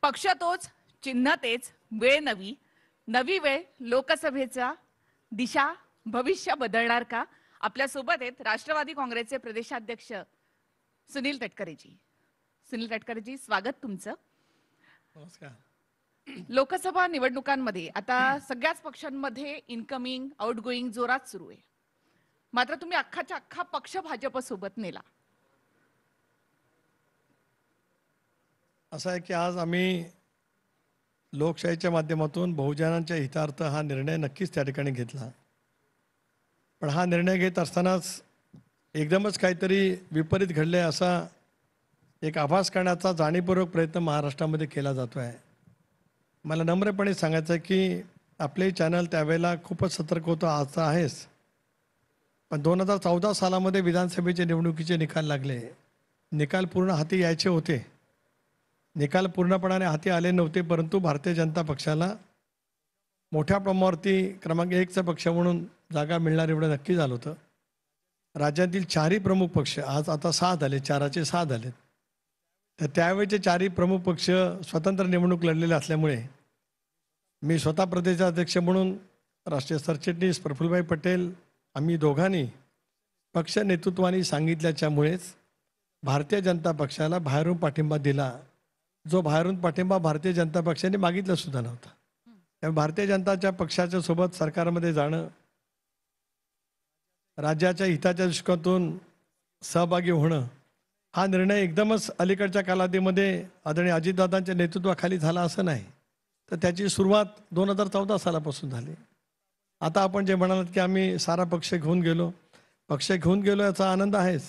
पक्ष तोच, चिन्ह तेच, वेळ नवी, नवी वेळ लोकसभेचा दिशा भविष्य बदलणार का? आपल्या सोबत आहेत राष्ट्रवादी काँग्रेसचे प्रदेशाध्यक्ष सुनील तटकरेजी. सुनील तटकरेजी, स्वागत तुमचं. नमस्कार. लोकसभा निवडणुकांमध्ये आता सगळ्याच पक्षांमध्ये इनकमिंग आउटगोईंग जोरात सुरू आहे. मात्र तुम्ही अख्खाच्या अख्खा पक्ष भाजप सोबत नेला. असं आहे की आज आम्ही लोकशाहीच्या माध्यमातून बहुजनांच्या हितार्थ हा निर्णय नक्कीच त्या ठिकाणी घेतला. पण हा निर्णय घेत असतानाच एकदमच काहीतरी विपरीत घडले असा एक आभास करण्याचा जाणीवपूर्वक प्रयत्न महाराष्ट्रामध्ये केला जातो आहे. मला नम्रपणे सांगायचं आहे की आपले चॅनल त्यावेळेला खूपच सतर्क होतं, आज आहेच. पण 2014 सालामध्ये विधानसभेचे निवडणुकीचे निकाल लागले. निकाल पूर्ण हाती यायचे होते. निकाल पूर्णपणाने हाती आले नव्हते, परंतु भारतीय जनता पक्षाला मोठ्या प्रमाणावरती क्रमांक 1चा पक्ष म्हणून जागा मिळणार एवढं नक्की झालं होतं. राज्यातील चारही प्रमुख पक्ष आज आता 6 झाले, 4चे 6 झालेत. तर त्यावेळेचे चारही प्रमुख पक्ष स्वतंत्र निवडणूक लढलेले असल्यामुळे मी स्वतः प्रदेशाध्यक्ष म्हणून राष्ट्रीय सरचिटणीस प्रफुल्लभाई पटेल आम्ही दोघांनी पक्ष नेतृत्वाने सांगितल्याच्यामुळेच भारतीय जनता पक्षाला बाहेरून पाठिंबा दिला, जो बाहेरून पाठिंबा भारतीय जनता पक्षाने मागितला सुद्धा नव्हता. त्यामुळे भारतीय जनता पक्षाच्या सोबत सरकारमध्ये जाणं, राज्याच्या हिताच्या दृष्टिकोनातून सहभागी होणं, हा निर्णय एकदमच अलीकडच्या कालावधीमध्ये आदरणीय अजितदादांच्या नेतृत्वाखाली झाला असं नाही. तर त्याची सुरुवात 2014 सालापासून झाली. आता आपण जे म्हणालात की आम्ही सारा पक्ष घेऊन गेलो याचा आनंद आहेच.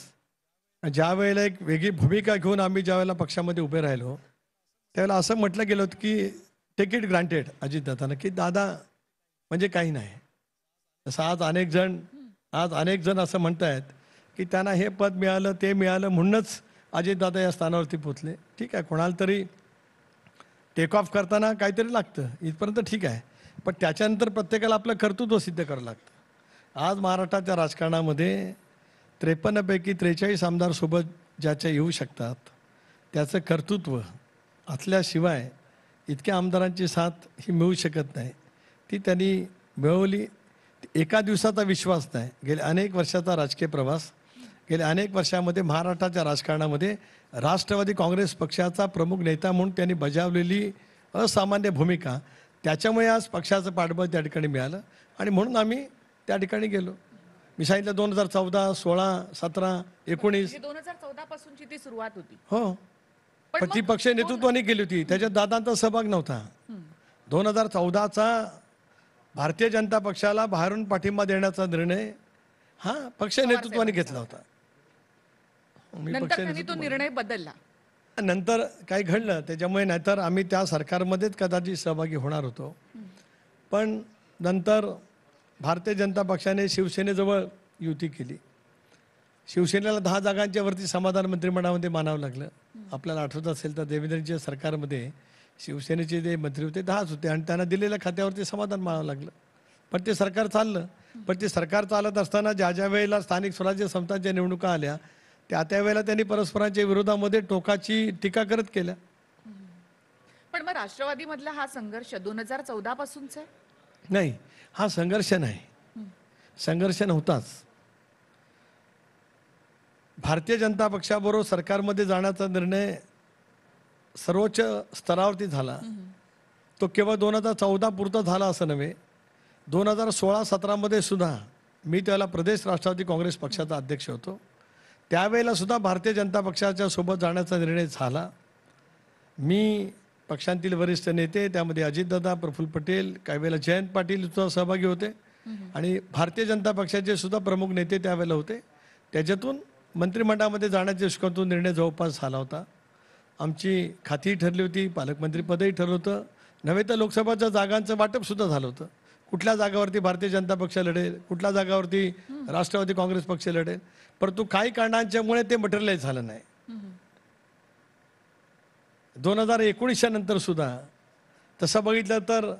ज्या वेळेला एक वेगळी भूमिका घेऊन आम्ही ज्यावेळेला पक्षामध्ये उभे राहिलो त्यावेळेला असं म्हटलं गेलं होतं की टेक इट ग्रांटेड अजितदादांना, की दादा म्हणजे काही नाही. तसं आज अनेक जण असं म्हणतायत की त्यांना हे पद मिळालं, ते मिळालं म्हणूनच अजितदादा या स्थानावरती पोचले. ठीक आहे, कोणाला तरी टेक ऑफ करताना काहीतरी लागतं, इथपर्यंत ठीक आहे. पण त्याच्यानंतर प्रत्येकाला आपलं कर्तृत्व सिद्ध करावं लागतं. आज महाराष्ट्राच्या राजकारणामध्ये 53 पैकी 43 आमदार सोबत ज्याच्या येऊ शकतात त्याचं कर्तृत्व असल्याशिवाय इतक्या आमदारांची साथ ही मिळू शकत नाही. ती त्यांनी मिळवली. एका दिवसाचा विश्वास नाही. गेल्या अनेक वर्षाचा राजकीय प्रवास, गेल्या अनेक वर्षामध्ये महाराष्ट्राच्या राजकारणामध्ये राष्ट्रवादी काँग्रेस पक्षाचा प्रमुख नेता म्हणून त्यांनी बजावलेली असामान्य भूमिका, त्याच्यामुळे आज पक्षाचं पाठबळ त्या ठिकाणी मिळालं आणि म्हणून आम्ही त्या ठिकाणी गेलो. मी सांगितलं 2014, 16, 17, 19 2014 पासूनची ती सुरुवात होती. हो, पण ती पक्ष नेतृत्वाने केली होती, त्याच्यात दादांचा सहभाग नव्हता. 2014चा भारतीय जनता पक्षाला बाहेरून पाठिंबा देण्याचा निर्णय हा पक्ष नेतृत्वाने घेतला होता. नंतर तो निर्णय बदलला. नंतर काही घडलं त्याच्यामुळे, नाहीतर आम्ही त्या सरकारमध्येच कदाचित सहभागी होणार होतो. पण नंतर भारतीय जनता पक्षाने शिवसेनेजवळ युती केली. शिवसेनेला 10 जागांच्या वरती समाधान मंत्रिमंडळामध्ये मानावं लागलं. आपल्याला आठवत असेल तर देवेंद्रजींच्या सरकारमध्ये शिवसेनेचे जे मंत्री होते 10च होते आणि त्यांना दिलेल्या खात्यावरती समाधान मानावं लागलं. पण ते सरकार चाललं. पण ते सरकार चालत असताना ज्या वेळेला स्थानिक स्वराज्य संस्थांच्या निवडणुका आल्या त्या वेळेला त्यांनी परस्परांच्या विरोधामध्ये टोकाची टीका करत केल्या. पण मग राष्ट्रवादी मधला हा संघर्ष 2014 पासूनचा नाही, हा संघर्ष नाही, संघर्ष नव्हताच. भारतीय जनता पक्षाबरोबर सरकारमध्ये जाण्याचा निर्णय सर्वोच्च स्तरावरती झाला. तो केवळ 2014 पुरता झाला असं नव्हे, 2016-17 मध्ये सुद्धा मी त्याला प्रदेश राष्ट्रवादी काँग्रेस पक्षाचा अध्यक्ष होतो. त्यावेळेला सुद्धा भारतीय जनता पक्षाच्या सोबत जाण्याचा निर्णय झाला. मी पक्षांतील वरिष्ठ नेते, त्यामध्ये अजितदादा, प्रफुल्ल पटेल, काही वेळेला जयंत पाटील सुद्धा सहभागी होते आणि भारतीय जनता पक्षाचे सुद्धा प्रमुख नेते त्यावेळेला होते. त्याच्यातून मंत्रिमंडळामध्ये जाण्याच्या दृष्टिकोनातून निर्णय जवळपास झाला होता. आमची खाती ठरली होती, पालकमंत्रीपदही ठरलं होतं, नव्हे तर लोकसभाच्या जागांचं वाटप सुद्धा झालं होतं. कुठल्या जागावरती भारतीय जनता पक्ष लढेल, कुठल्या जागावरती राष्ट्रवादी काँग्रेस पक्ष लढेल, परंतु काही कारणांच्यामुळे ते मटेरियलाइज झालं नाही. 2019च्या नंतर सुद्धा तसं बघितलं तर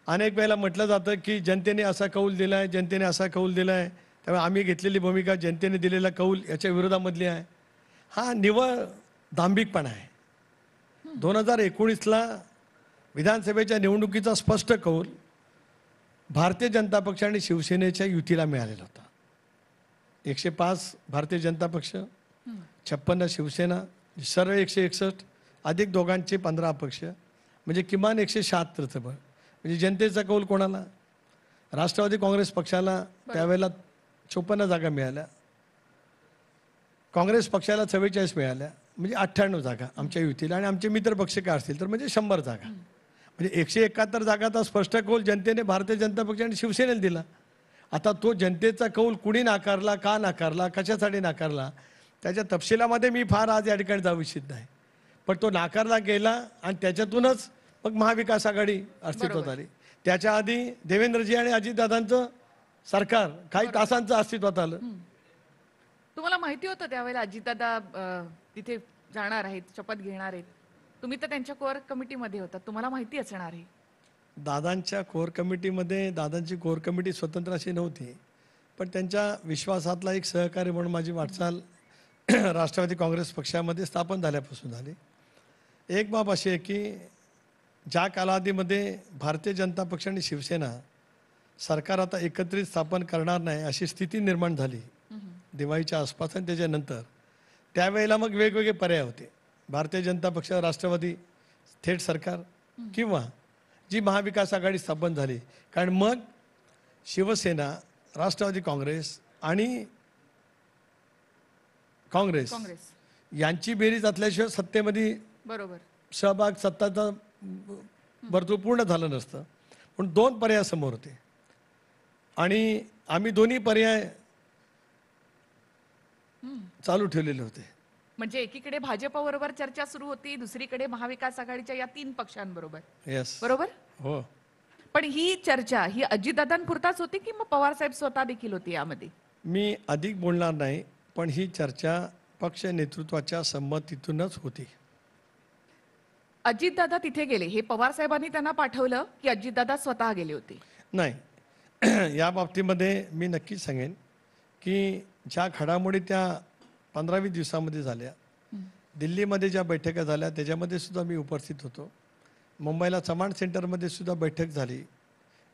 अनेक वेळेला म्हटलं जातं की जनतेने असा कौल दिला आहे, जनतेने असा कौल दिला आहे, त्यामुळे आम्ही घेतलेली भूमिका जनतेने दिलेला कौल याच्या विरोधामधली आहे. हा निव्वळ दांभिकपणा आहे. 2019ला विधानसभेच्या निवडणुकीचा स्पष्ट कौल भारतीय जनता पक्ष आणि शिवसेनेच्या युतीला मिळालेला होता. 105 भारतीय जनता पक्ष, 56 शिवसेना, सरळ 161 अधिक दोघांचे 15 अपक्ष, म्हणजे किमान 176चं बळ. म्हणजे जनतेचा कौल कोणाला? राष्ट्रवादी काँग्रेस पक्षाला त्यावेळेला 54 जागा मिळाल्या, काँग्रेस पक्षाला 44 मिळाल्या, म्हणजे 98 जागा आमच्या युतीला. आणि आमचे मित्र पक्ष काय असतील तर म्हणजे 100 जागा, म्हणजे 171 जागाचा स्पष्ट कौल जनतेने भारतीय जनता पक्ष आणि शिवसेनेला दिला. आता तो जनतेचा कौल कुणी नाकारला, का नाकारला, कशासाठी नाकारला, त्याच्या तपशिलामध्ये मी फार आज या ठिकाणी जाऊ इच्छित नाही. पण तो नाकारला गेला आणि त्याच्यातूनच मग महाविकास आघाडी अस्तित्वात आली. त्याच्या आधी देवेंद्रजी आणि अजितदादांचं सरकार काही तासांचं अस्तित्वात आलं. तुम्हाला माहिती होतं त्यावेळेला अजितदादा तिथे जाणार आहेत, शपथ घेणार आहेत? तुम्ही तर त्यांच्या कोअर कमिटीमध्ये होता, तुम्हाला माहिती असणार आहे. दादांच्या कोअर कमिटीमध्ये, दादांची कोअर कमिटी स्वतंत्र अशी नव्हती, पण त्यांच्या विश्वासातला एक सहकारी म्हणून माझी वाटचाल राष्ट्रवादी काँग्रेस पक्षामध्ये स्थापन झाल्यापासून झाली. एक बाब अशी आहे की ज्या कालावधीमध्ये भारतीय जनता पक्ष आणि शिवसेना सरकार आता एकत्रित स्थापन करणार नाही अशी स्थिती निर्माण झाली दिवाळीच्या आसपास आणि त्याच्यानंतर, त्यावेळेला मग वेगवेगळे पर्याय होते. भारतीय जनता पक्ष, राष्ट्रवादी थेट सरकार, किंवा जी महाविकास आघाडी स्थापन झाली. कारण मग शिवसेना, राष्ट्रवादी काँग्रेस आणि काँग्रेस यांची बेरीज असल्याशिवाय सत्तेमध्ये बरोबर सहभाग, सत्ताचा वर्तुळ पूर्ण झालं नसतं. पण 2 पर्याय समोर होते आणि आम्ही दोन्ही पर्याय चालू ठेवलेले होते. म्हणजे एकीकडे भाजपबरोबर चर्चा सुरू होती, दुसरीकडे महाविकास आघाडीच्या या 3 पक्षांबरोबर. येस, बरोबर. हो. पण ही चर्चा ही अजितदादांपुरताच होती की मग पवार साहेब स्वतः देखील होती यामध्ये? मी अधिक बोलणार नाही, पण ही चर्चा पक्ष नेतृत्वाच्या संमतीतूनच होती. अजितदादा तिथे गेले, हे पवार साहेबांनी त्यांना पाठवलं की अजितदादा स्वतः गेले होते? नाही, या बाबतीमध्ये मी नक्कीच सांगेन की ज्या घडामोडी त्या 15-20 दिवसामध्ये झाल्या, दिल्लीमध्ये ज्या बैठका झाल्या त्याच्यामध्ये सुद्धा मी उपस्थित होतो. मुंबईला चव्हाण सेंटरमध्ये सुद्धा बैठक झाली,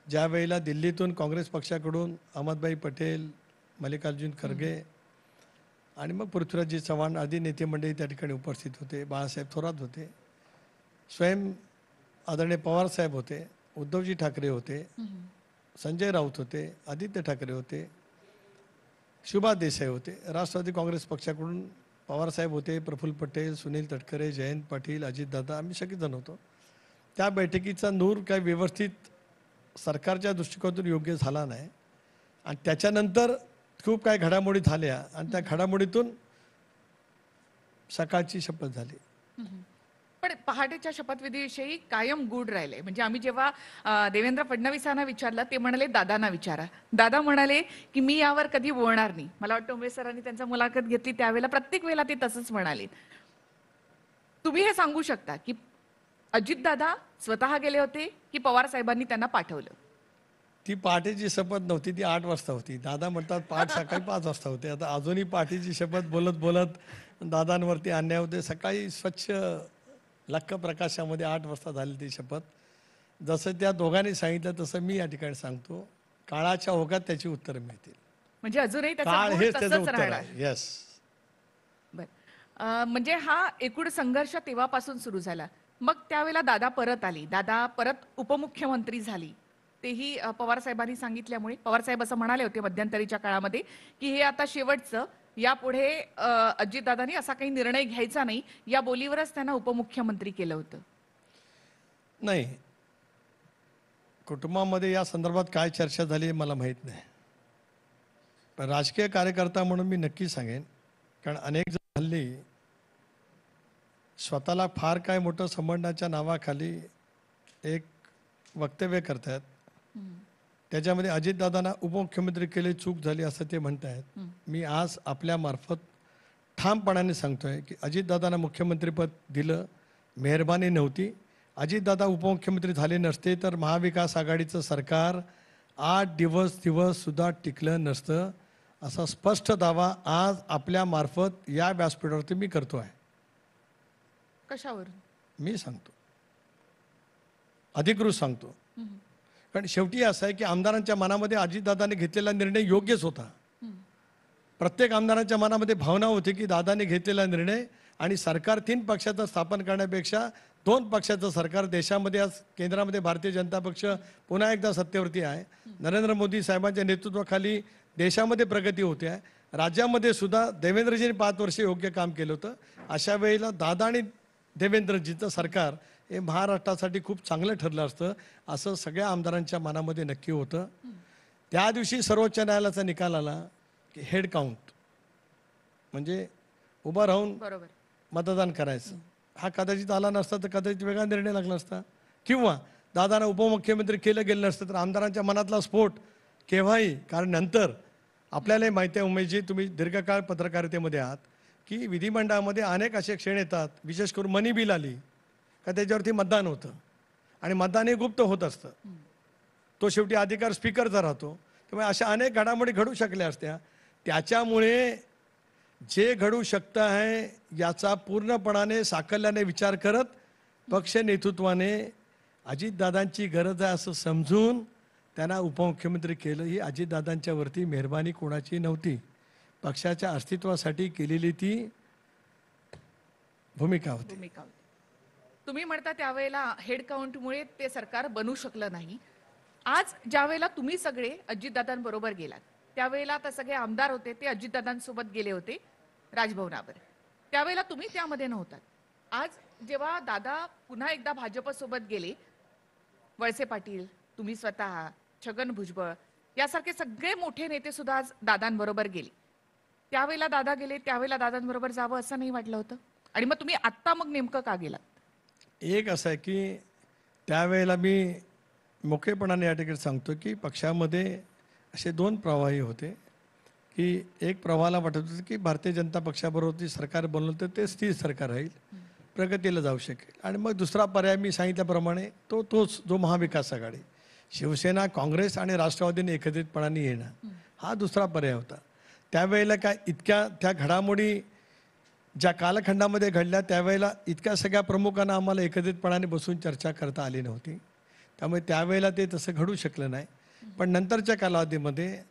ज्या वेळेला दिल्लीतून काँग्रेस पक्षाकडून अहमदभाई पटेल, मल्लिकार्जुन खरगे आणि मग पृथ्वीराजजी चव्हाण आदी नेते मंडळी त्या ठिकाणी उपस्थित होते. बाळासाहेब थोरात होते, स्वयं आदरणीय पवार साहेब होते, उद्धवजी ठाकरे होते, संजय राऊत होते, आदित्य ठाकरे होते, सुभाष देसाई होते. राष्ट्रवादी काँग्रेस पक्षाकडून पवारसाहेब होते, प्रफुल्ल पटेल, सुनील तटकरे, जयंत पाटील, अजितदादा, आम्ही सगळेजण होतो. त्या बैठकीचा नूर काही व्यवस्थित सरकारच्या दृष्टिकोनातून योग्य झाला नाही आणि त्याच्यानंतर खूप काही घडामोडी झाल्या आणि त्या घडामोडीतून सकाळची शपथ झाली. पण पहाटेच्या शपथविधीविषयी कायम गूढ राहिले. म्हणजे आम्ही जेव्हा देवेंद्र फडणवीसांना विचारलं, ते म्हणाले दादांना विचारा. दादा म्हणाले की मी यावर कधी बोलणार नाही. मला वाटतं उमेश सरांनी त्यांचा मुलाखत घेतली त्यावेळेला प्रत्येक वेळेला ते तसंच म्हणाले. तुम्ही हे सांगू शकता की अजितदादा स्वतः गेले होते की पवार साहेबांनी त्यांना पाठवलं? ती पहाटेची शपथ नव्हती, ती 8 वाजता होती. दादा म्हणतात पहाट सकाळी 5 वाजता होते. आता अजूनही पहाटेची शपथ बोलत बोलत दादांवरती अन्याय होते. सकाळी स्वच्छ लख्ख प्रकाशामध्ये 8 वाजता झाली ती शपथ. जसं त्या दोघांनी सांगितलं तसं मी या ठिकाणी सांगतो, काळाच्या ओघात त्याची उत्तरं मिळतील. म्हणजे अजूनही त्याचं काळ गूढ हेच त्याचं तसंच उत्तर राहणार. आहे. येस. म्हणजे हा एकूण संघर्ष तेव्हापासून सुरू झाला. मग त्यावेळेला दादा परत आली, दादा परत उपमुख्यमंत्री झाली. तेही पवार साहेबांनी सांगितल्यामुळे. पवार साहेब असं म्हणाले होते मध्यंतरीच्या काळामध्ये की हे आता शेवटचं, यापुढे अजितदादांनी असा काही निर्णय घ्यायचा नाही, या बोलीवरच त्यांना उपमुख्यमंत्री केलं होतं. नाही, कुटुंबामध्ये या संदर्भात काय चर्चा झाली मला माहीत नाही, पण राजकीय कार्यकर्ता म्हणून मी नक्की सांगेन, कारण अनेक जण हल्ली स्वतःला फार काय मोठं संबंधाच्या नावाखाली एक वक्तव्य करतात. त्याच्यामध्ये अजितदादांना उपमुख्यमंत्री केले, चूक झाली असं ते म्हणत आहेत. मी आज आपल्या मार्फत ठामपणाने सांगतोय की अजितदादांना मुख्यमंत्रीपद दिलं, मेहरबानी नव्हती. अजितदादा उपमुख्यमंत्री झाले नसते तर महाविकास आघाडीचं सरकार 8 दिवस सुद्धा टिकलं नसतं, असा स्पष्ट दावा आज आपल्या मार्फत या व्यासपीठावरती मी करतो आहे. कशावर? मी सांगतो, अधिकृत सांगतो. कारण शेवटी असं आहे की आमदारांच्या मनामध्ये अजितदादांनी घेतलेला निर्णय योग्यच होता. प्रत्येक आमदारांच्या मनामध्ये भावना होती की दादाने घेतलेला निर्णय आणि सरकार 3 पक्षाचं स्थापन करण्यापेक्षा 2 पक्षाचं सरकार देशामध्ये आज केंद्रामध्ये भारतीय जनता पक्ष पुन्हा एकदा सत्तेवरती आहे. नरेंद्र मोदी साहेबांच्या नेतृत्वाखाली देशामध्ये प्रगती होते आहे. राज्यामध्ये सुद्धा देवेंद्रजींनी 5 वर्षे योग्य काम केलं होतं. अशा वेळेला दादा आणि देवेंद्रजीचं सरकार हे महाराष्ट्रासाठी खूप चांगलं ठरलं असतं असं सगळ्या आमदारांच्या मनामध्ये नक्की होतं. त्या दिवशी सर्वोच्च न्यायालयाचा निकाल आला की हेड काउंट म्हणजे उभं राहून बरोबर. मतदान करायचं. हा कदाचित आला नसता तर कदाचित वेगळा निर्णय लागला असता किंवा दादांना उपमुख्यमंत्री केलं गेलं नसतं तर आमदारांच्या मनातला स्फोट केव्हाही. कारण नंतर आपल्यालाही माहिती आहे उमेशजी, तुम्ही दीर्घकाळ पत्रकारितेमध्ये आहात की विधिमंडळामध्ये अनेक असे क्षण येतात, विशेष करून मनी बिल आली का त्याच्यावरती मतदान होतं आणि मतदान हे गुप्त होत असतं. तो शेवटी अधिकार स्पीकरचा राहतो. त्यामुळे अशा अनेक घडामोडी घडू शकल्या असत्या. त्याच्यामुळे जे घडू शकतं आहे याचा पूर्णपणाने साकल्याने विचार करत पक्ष नेतृत्वाने अजितदादांची गरज आहे असं समजून त्यांना उपमुख्यमंत्री केलं. ही अजितदादांच्या वरती मेहरबानी कोणाची नव्हती, पक्षाच्या अस्तित्वासाठी केलेली ती भूमिका होती. तुम्ही म्हणता त्यावेळेला हेड काउंटमुळे ते सरकार बनू शकलं नाही. आज ज्या वेळेला तुम्ही सगळे अजितदादांबरोबर गेलात त्यावेळेला आता सगळे आमदार होते ते अजितदादांसोबत गेले होते राजभवनावर. त्यावेळेला तुम्ही त्यामध्ये नव्हतात. आज जेव्हा दादा पुन्हा एकदा भाजपसोबत गेले, वळसे पाटील, तुम्ही स्वतः, छगन भुजबळ यासारखे सगळे मोठे नेते सुद्धा आज दादांबरोबर गेले. त्यावेळेला दादा गेले, त्यावेळेला दादांबरोबर जावं असं नाही वाटलं होतं? आणि मग तुम्ही आत्ता मग नेमकं का गेलात? एक असं आहे की त्यावेळेला मी मोकळेपणाने या ठिकाणी सांगतो की पक्षामध्ये असे 2 प्रवाही होते की एक प्रवाहाला वाटत होतं की भारतीय जनता पक्षाबरोबर सरकार बनवलं तर ते स्थिर सरकार राहील, प्रगतीला जाऊ शकेल. आणि मग दुसरा पर्याय मी सांगितल्याप्रमाणे तोच जो महाविकास आघाडी, शिवसेना, काँग्रेस आणि राष्ट्रवादीने एकत्रितपणाने येणं हा दुसरा पर्याय होता. त्यावेळेला काय इतक्या त्या घडामोडी ज्या कालखंडामध्ये घडल्या त्यावेळेला इतक्या सगळ्या प्रमुखांना आम्हाला एकत्रितपणाने बसून चर्चा करता आली नव्हती. त्यामुळे त्यावेळेला ते तसं घडू शकलं नाही. पण नंतरच्या कालावधीमध्ये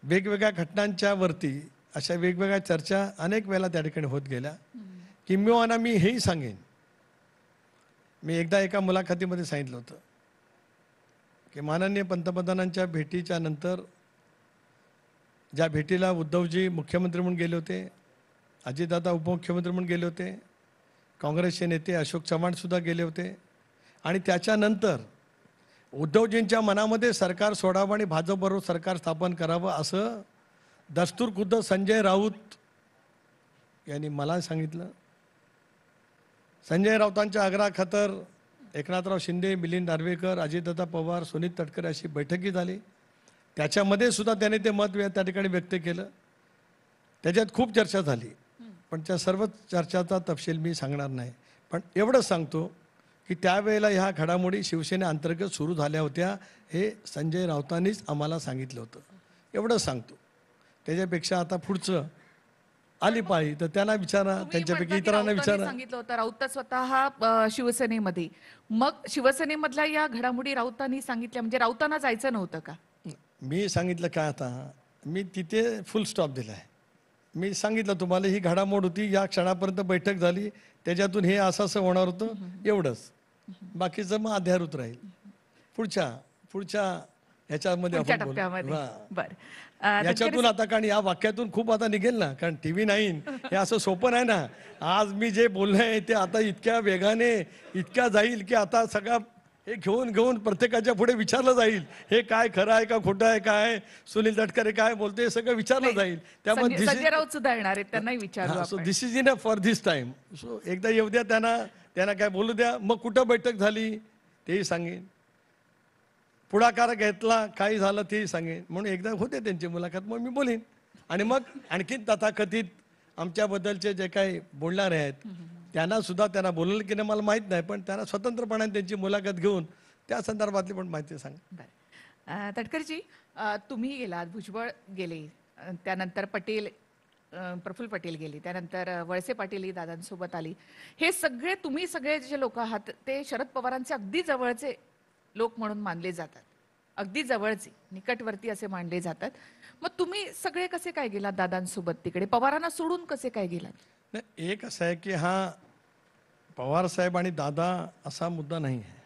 वेगवेगळ्या घटनांच्या वरती अशा वेगवेगळ्या चर्चा अनेक वेळेला त्या ठिकाणी होत गेल्या. किंबहुना मी हेही सांगेन, मी एकदा एका मुलाखतीमध्ये सांगितलं होतं की माननीय पंतप्रधानांच्या भेटीच्या नंतर ज्या भेटीला उद्धवजी मुख्यमंत्री म्हणून गेले होते, अजितदादा उपमुख्यमंत्री म्हणून गेले होते, काँग्रेसचे नेते अशोक चव्हाणसुद्धा गेले होते आणि त्याच्यानंतर उद्धवजींच्या मनामध्ये सरकार सोडावं आणि भाजपबरोबर सरकार स्थापन करावं असं दस्तूर खुद्द संजय राऊत यांनी मला सांगितलं. संजय राऊतांच्या आग्रहाखातर एकनाथराव शिंदे, मिलिंद नार्वेकर, अजितदादा पवार, सुनील तटकरे अशी बैठकी झाली. त्याच्यामध्ये सुद्धा त्याने ते मत त्या ठिकाणी व्यक्त केलं. त्याच्यात खूप चर्चा झाली पण त्या सर्व चर्चाचा तपशील मी सांगणार नाही. पण एवढंच सांगतो की त्यावेळेला ह्या घडामोडी शिवसेनेअंतर्गत सुरू झाल्या होत्या हे संजय राऊतांनीच आम्हाला सांगितलं होतं. एवढंच सांगतो. त्याच्यापेक्षा आता पुढचं आली पाळी तर त्यांना विचारा, त्यांच्यापैकी इतरांना विचारा. सांगितलं होतं राऊत स्वतः शिवसेनेमध्ये, मग शिवसेनेमधल्या या घडामोडी राऊतांनी सांगितल्या म्हणजे राऊतांना जायचं नव्हतं का? मी सांगितलं काय, आता मी तिथे फुल स्टॉप दिला आहे. मी सांगितलं तुम्हाला ही घडामोड होती, या क्षणापर्यंत बैठक झाली, त्याच्यातून हे असं होणार होतं एवढंच. बाकीचं मग अध्यारूत राहील. पुढच्या ह्याच्यामध्ये आपण बोलू. बरं, याच्यातून आता कारण या वाक्यातून खूप आता निघेल ना, कारण TV 9 हे असं सोपं नाही ना. आज मी जे बोललोय ते आता इतक्या वेगाने इतक्या जाईल की आता सगळा हे घेऊन प्रत्येकाच्या पुढे विचारलं जाईल, हे काय खरं आहे का खोटं आहे, काय सुनील तटकरे काय बोलते हे सगळं विचारलं जाईल. त्यामुळे संजय राऊत सुद्धा येणार आहेत, त्यांनाही विचारू. So this is enough for this time. So एकदा येऊ द्या त्यांना काय बोलू द्या. मग कुठं बैठक झाली तेही सांगेन, पुढाकार घेतला काही झालं तेही सांगेन. म्हणून एकदा होते त्यांची मुलाखत, मग मी बोलीन. आणि मग आणखीन तथाकथित आमच्याबद्दलचे जे काही बोलणारे आहेत त्यांना सुद्धा त्यांना बोललं की नाही मला माहीत नाही, पण त्यांना स्वतंत्रपणाने त्यांची मुलाखत घेऊन त्या संदर्भातली पण माहिती सांग. तटकरजी, तुम्ही गेलात, भुजबळ गेले, त्यानंतर पटेल प्रफुल्ल पटेल गेली, त्यानंतर वळसे पाटील ही दादांसोबत आली. हे सगळे तुम्ही सगळे जे लोक आहात ते शरद पवारांचे अगदी जवळचे लोक म्हणून मानले जातात, अगदी जवळचे निकटवर्ती असे मानले जातात. मग तुम्ही सगळे कसे काय गेलात दादांसोबत तिकडे, पवारांना सोडून कसे काय गेलात? नाही, एक असं आहे की हा पवार साहेब आणि दादा असा मुद्दा नाही आहे.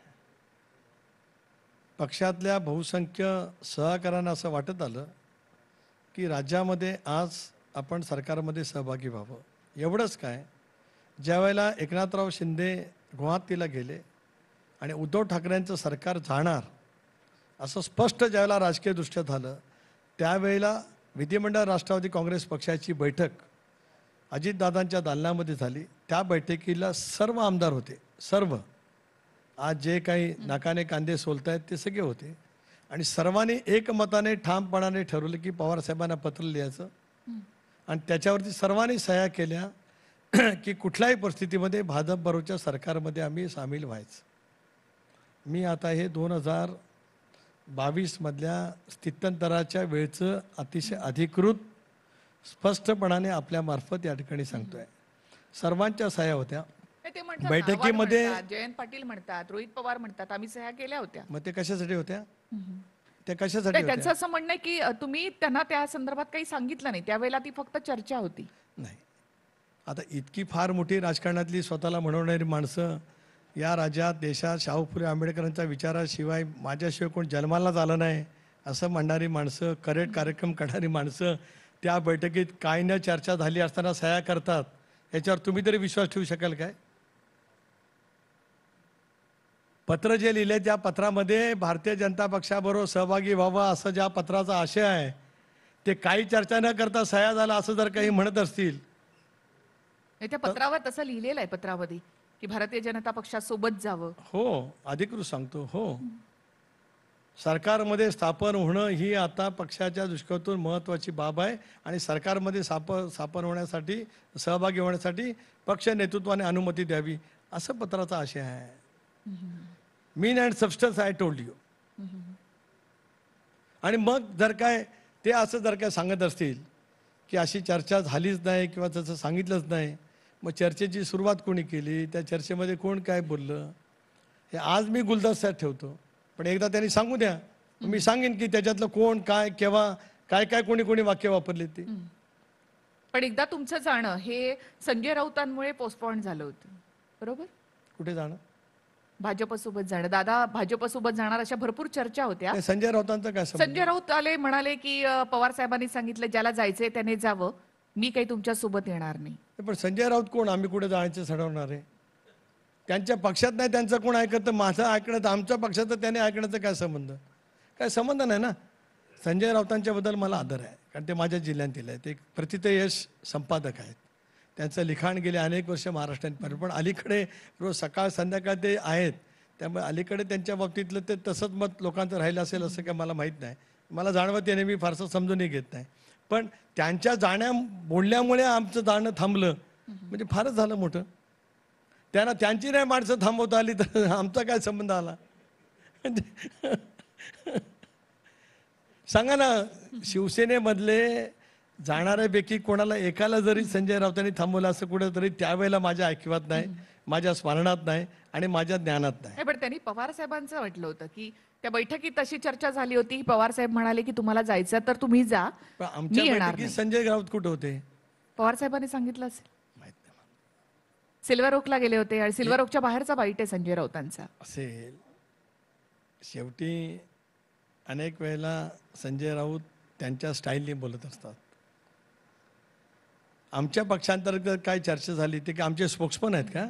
पक्षातल्या बहुसंख्य सहकाऱ्यांना असं वाटत आलं की राज्यामध्ये आज आपण सरकारमध्ये सहभागी व्हावं. एवढंच काय, ज्या वेळेला एकनाथराव शिंदे गुवाहाटीला गेले आणि उद्धव ठाकरेंचं सरकार जाणार असं स्पष्ट ज्यावेळेला राजकीयदृष्ट्या झालं, त्यावेळेला विधिमंडळ राष्ट्रवादी काँग्रेस पक्षाची बैठक अजितदादांच्या दालनामध्ये झाली. त्या बैठकीला सर्व आमदार होते, सर्व. आज जे काही नाकाने कांदे सोलतायत ते सगळे होते आणि सर्वांनी एकमताने ठामपणाने ठरवलं की पवार साहेबांना पत्र लिहायचं आणि त्याच्यावरती सर्वांनी सह्या केल्या की कुठल्याही परिस्थितीमध्ये भाजप बरोबरच्या सरकारमध्ये आम्ही सामील व्हायचं. मी आता हे 2022 मधल्या स्थित्यंतराच्या वेळचं अतिशय अधिकृत स्पष्टपणाने आपल्या मार्फत या ठिकाणी सांगतोय. सर्वांच्या सह्या होत्या ते म्हणतात, बैठकीमध्ये. जयंत पाटील म्हणतात, रोहित पवार म्हणतात, आम्ही सह्या केल्या होत्या. मग ते कशासाठी होत्या? ते कशासाठी नाही, होत्या? त्यांचं असं म्हणणं आहे की तुम्ही त्यांना त्या संदर्भात काही सांगितलं नाही, त्यावेळेला ती फक्त चर्चा होती. नाही, आता इतकी फार मोठी राजकारणातली स्वतःला म्हणवणारी माणसं या राज्यात, देशात शाहू फुले आंबेडकरांच्या विचाराशिवाय माझ्याशिवाय कोण जन्मालाच आलं नाही असं म्हणणारी माणसं, करेक्ट कार्यक्रम करणारी माणसं त्या बैठकीत काय न चर्चा झाली असताना सह्या करतात, याच्यावर तुम्ही तरी विश्वास ठेवू शकाल काय? पत्र जे लिहिले त्या पत्रामध्ये भारतीय जनता पक्षाबरोबर सहभागी व्हावं असं ज्या पत्राचा आशय आहे ते काही चर्चा न करता सह्या झाला असं जर काही म्हणत असतील. त्या पत्रावर तसं लिहिलेलं आहे पत्रामध्ये की भारतीय जनता पक्षासोबत जावं. हो, अधिकृत सांगतो. हो, सरकारमध्ये स्थापन होणं ही आता पक्षाच्या दृष्टीकोनातून महत्त्वाची बाब आहे आणि सरकारमध्ये स्थापन होण्यासाठी, सहभागी होण्यासाठी पक्ष नेतृत्वाने अनुमती द्यावी असं पत्राचा आशय आहे. Mean and substance I told you. आणि मग जर काय ते असं जर काय सांगत असतील की अशी चर्चा झालीच नाही किंवा तसं सांगितलंच नाही, मग चर्चेची सुरुवात कोणी केली, त्या चर्चेमध्ये कोण काय बोललं, हे आज मी गुलदस्त्यात ठेवतो. पण एकदा त्यांनी सांगू द्या, मी सांगेन की त्याच्यातलं कोण काय केव्हा काय काय कोणी कोणी वाक्य वापरले ते. पण एकदा तुमचं जाणं हे संजय राऊतांमुळे पोस्टपोन झालं होतं, बरोबर? कुठे जाणं? भाजपसोबत जाणं. दादा भाजपसोबत जाणार अशा भरपूर चर्चा होत्या. नाही, संजय राऊतांचं काय संबंध? संजय राऊत आले, म्हणाले की पवार साहेबांनी सांगितलं ज्याला जायचंय त्याने जावं, मी काही तुमच्या सोबत येणार नाही. पण संजय राऊत कोण? आम्ही कुठे जायचं ठरवणार आहे? त्यांच्या पक्षात नाही, त्यांचं कोण ऐकत? माझं ऐकण्याचं, आमच्या पक्षाचं त्याने ऐकण्याचं काय संबंध? काय संबंध नाही ना. संजय राऊतांच्याबद्दल मला आदर आहे, कारण ते माझ्या जिल्ह्यातील आहेत. ते एक प्रथितयश संपादक आहेत. त्यांचं लिखाण गेले अनेक वर्ष महाराष्ट्रात, पण अलीकडे रोज सकाळ संध्याकाळ ते आहेत, त्यामुळे अलीकडे त्यांच्या बाबतीतलं ते तसंच मत लोकांचं राहिलं असेल असं काय मला माहीत नाही. मला जाणवत त्याने मी फारसं समजूनही घेत नाही. पण त्यांच्या बोलण्यामुळे आमचं जाणं थांबलं म्हणजे फारच झालं मोठं. त्यांना त्यांची नाही माणसं थांबवता आली तर आमचा काय संबंध आला? सांगा ना, शिवसेनेमधले जाणाऱ्यापैकी कोणाला एकाला जरी संजय राऊतांनी थांबवलं असं कुठेतरी त्यावेळेला माझ्या ऐकिवात नाही, माझ्या स्मरणात नाही आणि माझ्या ज्ञानात नाही. पण त्यांनी पवार साहेबांचं म्हटलं होतं की त्या बैठकीत तशी चर्चा झाली होती, पवार साहेब म्हणाले की तुम्हाला जायचं तर तुम्ही जा, पण आमच्या मी येणार बैठकीत नाही. संजय राऊत कुठे होते? पवार साहेबांनी सांगितलं असेल. माहित नाही मला. सिल्वर ओकला गेले होते आणि सिल्वर ओकच्या बाहेरचा बाईट आहे संजय राऊतांचा. असेल. शेवटी अनेक वेळेला संजय राऊत त्यांच्या स्टाईलने बोलत असतात. आमच्या पक्षांतर्गत काय चर्चा झाली ते की आमचे स्पोक्समन आहेत का?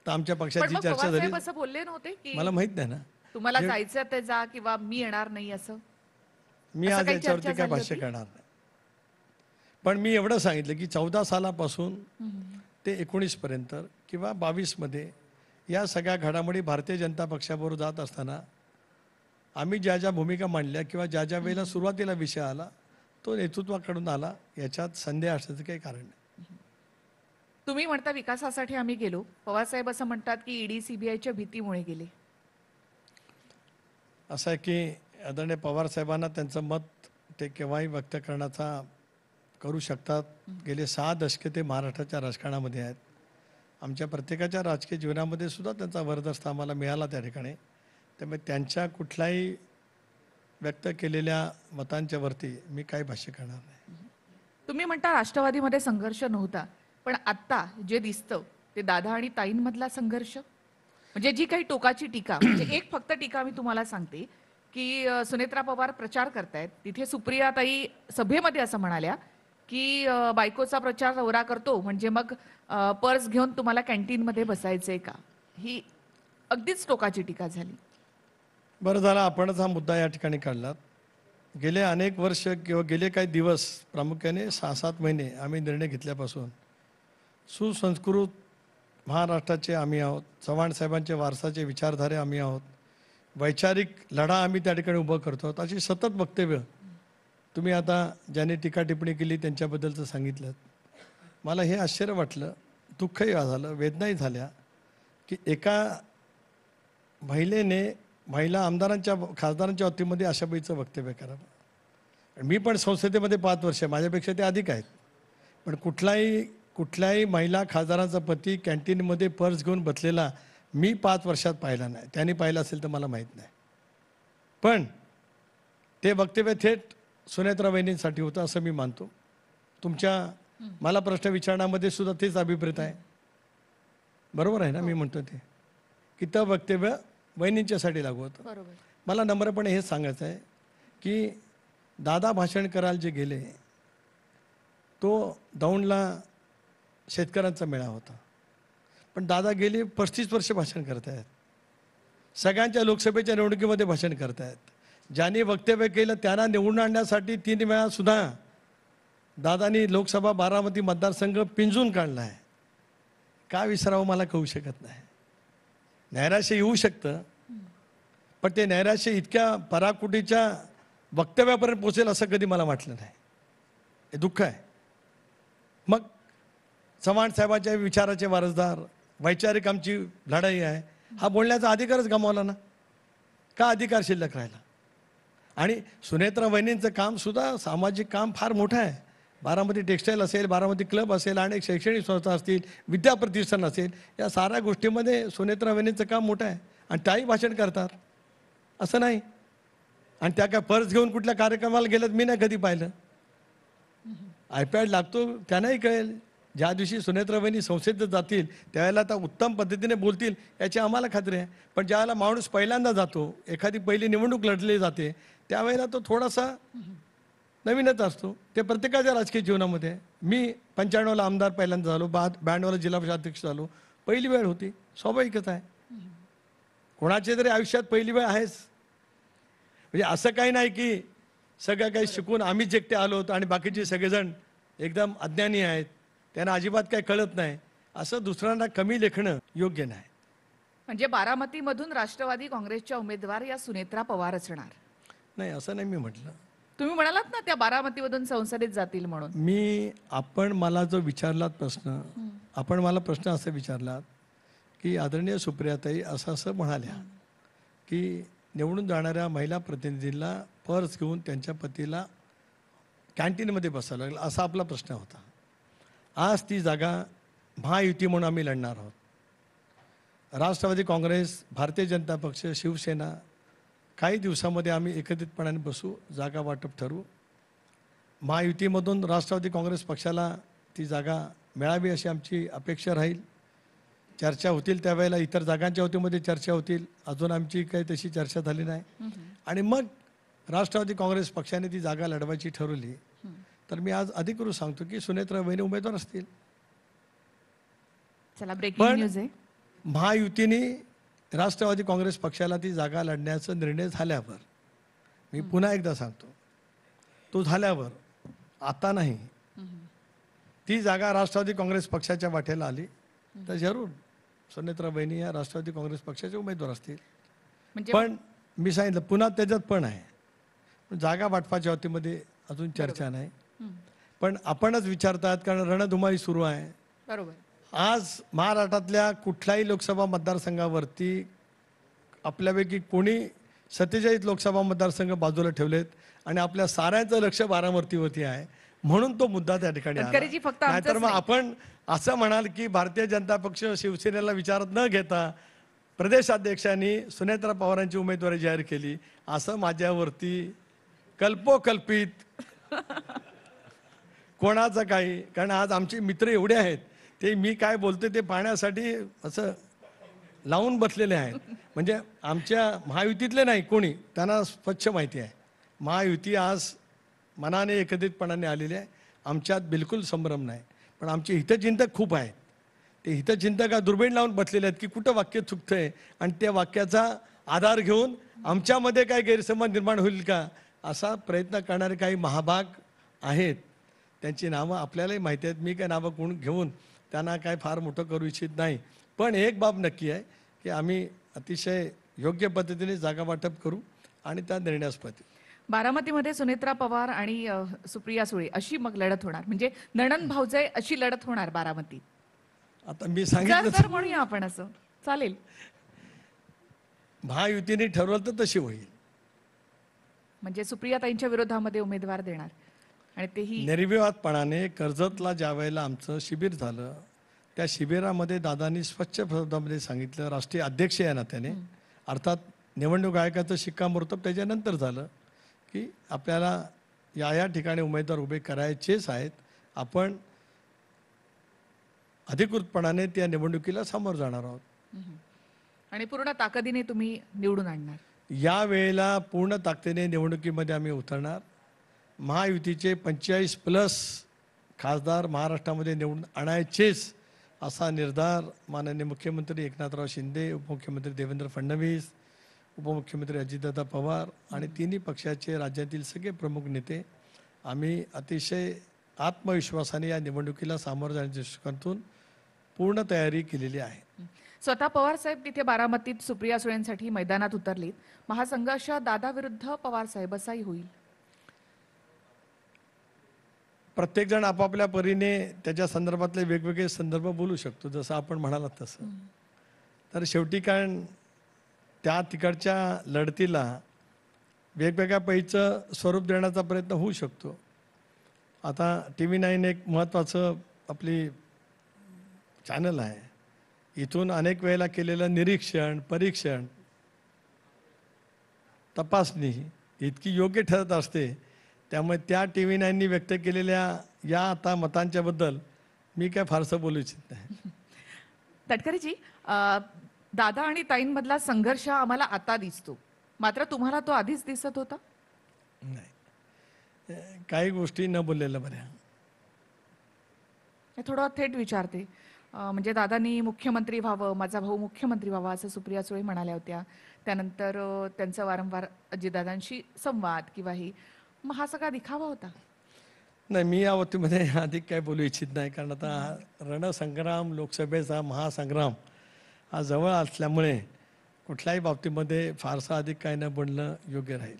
तर आमच्या पण पक्षाची मग चर्चा पवार झाली साहेब असं बोलले नव्हते की मला माहित नाही ना. तुम्हाला जायचं ते जा किंवा मी येणार नाही असं? मी असं आज काही याच्यावरती चर्चा काय झाली भाष्य होती? करणार नाही. पण मी एवढं सांगितलं की 14 सालापासून ते 19 पर्यंत किंवा 22 मध्ये या सगळ्या घडामोडी भारतीय जनता पक्षाबरोबर जात असताना आम्ही ज्या ज्या भूमिका मांडल्या किंवा ज्या ज्या वेळेला सुरुवातीला विषय आला तो नेतृत्वाकडून आला, याच्यात संदेह असण्याचं काही कारण नाही. तुम्ही म्हणता विकासासाठी आम्ही गेलो, पवार साहेब असं म्हणतात की ईडी सीबीआयच्या भीतीमुळे गेले. असं आहे की आदरणीय पवार साहेबांना त्यांचं मत ते केव्हाही व्यक्त करण्याचा करू शकतात. गेले 6 दशके ते महाराष्ट्राच्या राजकारणामध्ये आहेत. आमच्या प्रत्येकाच्या राजकीय जीवनामध्ये सुद्धा त्यांचा वरदहस्त आम्हाला मिळाला त्या ठिकाणी. त्यामुळे त्यांच्या कुठल्याही व्यक्त केलेल्या मतांच्या वरती मी काही भाष्य करणार नाही. तुम्ही म्हणता राष्ट्रवादीमध्ये संघर्ष नव्हता, पण आता जे दिसतं ते दादा आणि ताईंमधला संघर्ष, म्हणजे जी काही टोकाची टीका, म्हणजे एक फक्त टीका मी तुम्हाला सांगते की सुनेत्रा पवार प्रचार करतायत, तिथे सुप्रियाताई सभेमध्ये असं म्हणाल्या की बायकोचा प्रचार नवरा करतो म्हणजे मग पर्स घेऊन तुम्हाला कॅन्टीनमध्ये बसायचंय का? ही अगदीच टोकाची टीका झाली. बरं झालं आपणच हा मुद्दा या ठिकाणी काढलात. गेले अनेक वर्ष किंवा गेले काही दिवस, प्रामुख्याने 6-7 महिने आम्ही निर्णय घेतल्यापासून सुसंस्कृत महाराष्ट्राचे आम्ही आहोत, चव्हाण साहेबांचे वारसाचे विचारधारे आम्ही आहोत, वैचारिक लढा आम्ही त्या ठिकाणी उभं करतो आहोत, अशी सतत वक्तव्य तुम्ही आता ज्यांनी टीका टिप्पणी केली त्यांच्याबद्दलचं सांगितलं. मला हे आश्चर्य वाटलं, दुःखही झालं, वेदनाही झाल्या की एका महिला आमदारांच्या खासदारांच्या बाबतीमध्ये अशा बाईचं वक्तव्य करावं. मी पण संसदेमध्ये 5 वर्ष, माझ्यापेक्षा ते अधिक आहेत, पण कुठल्याही महिला खासदारांचा पती कॅन्टीनमध्ये पर्स घेऊन बसलेला मी 5 वर्षात पाहिला नाही. त्यांनी पाहिलं असेल तर मला माहीत नाही, पण ते वक्तव्य थेट सुनेत्रा वहिनींसाठी होतं असं मी मानतो. मला प्रश्न विचारण्यामध्ये सुद्धा तेच अभिप्रेत आहे. बरोबर आहे ना मी म्हणतो ते, की ते वक्तव्य वहिनींच्यासाठी लागू होतं. बरोबर. मला नम्रपणे हेच सांगायचं आहे की दादा भाषण करायला जे गेले, तो दौंडला शेतकऱ्यांचा मेळा होता, पण दादा गेली 35 वर्ष भाषण करत आहेत, सगळ्यांच्या लोकसभेच्या निवडणुकीमध्ये भाषण करत आहेत. ज्यांनी वक्तव्य केलं त्यांना निवडून आणण्यासाठी 3 वेळा सुद्धा दादानी लोकसभा बारामती मतदारसंघ पिंजून काढला आहे. का विसरावं मला कळू शकत नाही. नैराश्य येऊ शकतं, पण ते नैराश्य इतक्या पराकुटीच्या वक्तव्यापर्यंत पोचेल असं कधी मला वाटलं नाही. हे दुःख आहे. मग चव्हाण साहेबांच्या विचाराचे वारसदार, वैचारिक आमची लढाई आहे, हा बोलण्याचा अधिकारच गमावला ना. का अधिकार शिल्लक राहिला? आणि सुनेत्रा वहिनींचं काम सुद्धा सामाजिक काम फार मोठं आहे. बारामती टेक्स्टाईल असेल, बारामती क्लब असेल, अनेक शैक्षणिक संस्था असतील, विद्याप्रतिष्ठान असेल, या साऱ्या गोष्टीमध्ये सुनेत्रा वहिनींचं काम मोठं आहे. आणि त्याही भाषण करतात असं नाही. आणि त्या काय पर्स घेऊन कुठल्या कार्यक्रमाला गेलेत मी नाही कधी पाहिलं. आयपॅड लागतो त्यांनाही कळेल. ज्या दिवशी सुनेत्रा वहिनी संसदेत जातील त्यावेळेला आता उत्तम पद्धतीने बोलतील याची आम्हाला खात्री आहे. पण ज्यावेळेला माणूस पहिल्यांदा जातो, एखादी पहिली निवडणूक लढली जाते, त्यावेळेला तो थोडासा नवीनच असतो. ते प्रत्येकाच्या राजकीय जीवनामध्ये आहे. मी 95ला आमदार पहिल्यांदा झालो, 92ला जिल्हा परिषद अध्यक्ष झालो. पहिली वेळ होती, स्वाभाविकच आहे. कोणाच्या तरी आयुष्यात पहिली वेळ आहेच. म्हणजे असं काही नाही की सगळं काही शिकून आम्हीच एकटे आलो होतो आणि बाकीचे सगळेजण एकदम अज्ञानी आहेत, त्यांना अजिबात काही कळत नाही, असं दुसऱ्यांना कमी लेखणं योग्य नाही. म्हणजे बारामतीमधून राष्ट्रवादी काँग्रेसच्या उमेदवार या सुनेत्रा पवार असणार? नाही, असं नाही मी म्हटलं. तुम्ही म्हणालात ना त्या बारामतीमधून संसदेत जातील म्हणून. आपण मला जो विचारलात प्रश्न, आपण मला प्रश्न असं विचारलात की आदरणीय सुप्रियाताई असं म्हणाल्या की निवडून जाणाऱ्या महिला प्रतिनिधींना पर्स घेऊन त्यांच्या पतीला कॅन्टीनमध्ये बसावं लागलं, असा आपला प्रश्न होता. आज ती जागा महायुती म्हणून आम्ही लढणार आहोत. राष्ट्रवादी काँग्रेस, भारतीय जनता पक्ष, शिवसेना, काही दिवसामध्ये आम्ही एकत्रितपणाने बसू, जागा वाटप ठरवू. महायुतीमधून राष्ट्रवादी काँग्रेस पक्षाला ती जागा मिळावी अशी आमची अपेक्षा राहील. चर्चा होतील त्यावेळेला इतर जागांच्या वतीमध्ये चर्चा होतील. अजून आमची काही तशी चर्चा झाली नाही. आणि मग राष्ट्रवादी काँग्रेस पक्षाने ती जागा लढवायची ठरवली तर मी आज अधिकृत सांगतो की सुनेत्रा वहिनी उमेदवार असतील. चला, ब्रेकिंग न्यूज आहे. महायुतीने राष्ट्रवादी काँग्रेस पक्षाला ती जागा लढण्याचा निर्णय झाल्यावर, मी पुन्हा एकदा सांगतो, तो झाल्यावर, आता नाही, ती जागा राष्ट्रवादी काँग्रेस पक्षाच्या वाटेला आली तर जरूर सुनेत्रा वहिनी या राष्ट्रवादी काँग्रेस पक्षाचे उमेदवार असतील. पण मी सांगितलं पुन्हा त्याच्यात पण आहे, जागा वाटपाच्या बाबतीमध्ये अजून चर्चा नाही. पण आपणच विचारतात कारण रणधुमाळी सुरू आहे. बरोबर. आज महाराष्ट्रातल्या कुठल्याही लोकसभा मतदारसंघावरती आपल्यापैकी कोणी 47 लोकसभा मतदारसंघ बाजूला ठेवलेत आणि आपल्या साऱ्यांचं लक्ष बारामतीवरती आहे. म्हणून तो मुद्दा त्या ठिकाणी आला. गडकरीजी फक्त आमचंच नाहीतर मग नाही. आपण असं म्हणाल की भारतीय जनता पक्ष शिवसेनेला विचारात न घेता प्रदेशाध्यक्षांनी सुनेत्रा पवारांची उमेदवारी जाहीर केली, असं माझ्यावरती कल्पोकल्पित कोणाचं काही, कारण आज आमचे मित्र एवढे आहेत, ते मी काय बोलते ते पाहण्यासाठी असं लावून बसलेले आहेत. म्हणजे आमच्या महायुतीतले नाही कोणी, त्यांना स्वच्छ माहिती आहे महायुती आज मनाने एकत्रितपणाने आलेली आहे. आमच्यात बिलकुल संभ्रम नाही. पण आमचे हितचिंतक खूप आहेत. ते हितचिंतक दुर्बीण लावून बसलेले आहेत की कुठं वाक्य चुकतंय आणि त्या वाक्याचा आधार घेऊन आमच्यामध्ये काय गैरसमज निर्माण होईल का, असा प्रयत्न करणारे काही महाभाग आहेत. त्यांची नावं आपल्यालाही माहिती आहेत. मी काय नावं कोण घेऊन त्यांना काय फार मोठं करू इच्छित नाही. पण एक बाब नक्की आहे की आम्ही अतिशय योग्य पद्धतीने जागा वाटप करू आणि त्या निर्णयास्पद. बारामतीमध्ये सुनेत्रा पवार आणि सुप्रिया सुळे अशी मग लढत होणार, म्हणजे नणन भाऊजाई अशी लढत होणार बारामतीत. आता मी जर सांगितलं तर म्हणूया आपण, असं चालेल. महायुतीने ठरवलं तर तशी होईल. म्हणजे सुप्रियाताईंच्या विरोधामध्ये उमेदवार देणार आणि तेही निर्विवादपणाने. कर्जतला ज्या वेळेला आमचं शिबिर झालं, त्या शिबिरामध्ये दादांनी स्वच्छ शब्दामध्ये सांगितलं, राष्ट्रीय अध्यक्ष या नात्याने, अर्थात निवडणूक आयोगाचं शिक्कामोर्तब त्याच्यानंतर झालं की आपल्याला या ठिकाणी उमेदवार उभे करायचेच आहेत. आपण अधिकृतपणाने त्या निवडणुकीला सामोरं जाणार आहोत. आणि पूर्ण ताकदीने तुम्ही निवडून आणणार. या वेळेला पूर्ण ताकदीने निवडणुकीमध्ये आम्ही उतरणार. महायुतीचे 45+ खासदार महाराष्ट्रामध्ये निवडून आणायचेच असा निर्धार माननीय मुख्यमंत्री एकनाथराव शिंदे, उपमुख्यमंत्री देवेंद्र फडणवीस, उपमुख्यमंत्री अजितदादा पवार आणि तिन्ही पक्षाचे राज्यातील सगळे प्रमुख नेते आम्ही अतिशय आत्मविश्वासाने या निवडणुकीला सामोरं जाण्याच्या दृष्टिकोनातून पूर्ण तयारी केलेली आहे. स्वतः पवार साहेब तिथे बारामतीत सुप्रिया सुळेंसाठी मैदानात उतरलीत. महासंघर्ष दादा विरुद्ध पवार साहेब असाही होईल. प्रत्येकजण आपापल्या परीने त्याच्या संदर्भातले वेगवेगळे संदर्भ बोलू शकतो, जसं आपण म्हणालात तसं. तर शेवटी कारण त्या तिकडच्या लढतीला वेगवेगळ्या पैचं स्वरूप देण्याचा प्रयत्न होऊ शकतो. आता TV9 एक महत्त्वाचं आपली चॅनल आहे. इथून अनेक वेळेला केलेलं निरीक्षण, परीक्षण, तपासणी इतकी योग्य ठरत असते. त्यामुळे त्या TV9नी व्यक्त केलेल्या या आता मतांच्या बद्दल मी काय फारसं बोलू इच्छित नाही. तटकरेजी, दादा आणि ताईंमधला संघर्ष आम्हाला आता दिसतो, मात्र तुम्हाला तो आधीच दिसत होता? नाही, काही गोष्टी न बोललेल्या बऱ्या. हे थोडं थेट विचारते. म्हणजे दादांनी मुख्यमंत्री व्हावं, माझा भाऊ मुख्यमंत्री व्हावा असं सुप्रिया सुळे म्हणाल्या होत्या. त्यानंतर त्यांचा वारंवार अजितदादांशी संवाद किंवा ही, मग हा सगळा दिखावा होता? नाही, मी या बाबतीमध्ये अधिक काय बोलू इच्छित नाही. कारण आता रणसंग्राम, लोकसभेचा महासंग्राम हा जवळ असल्यामुळे कुठल्याही बाबतीमध्ये फारसा अधिक काय न बोलणं योग्य राहील.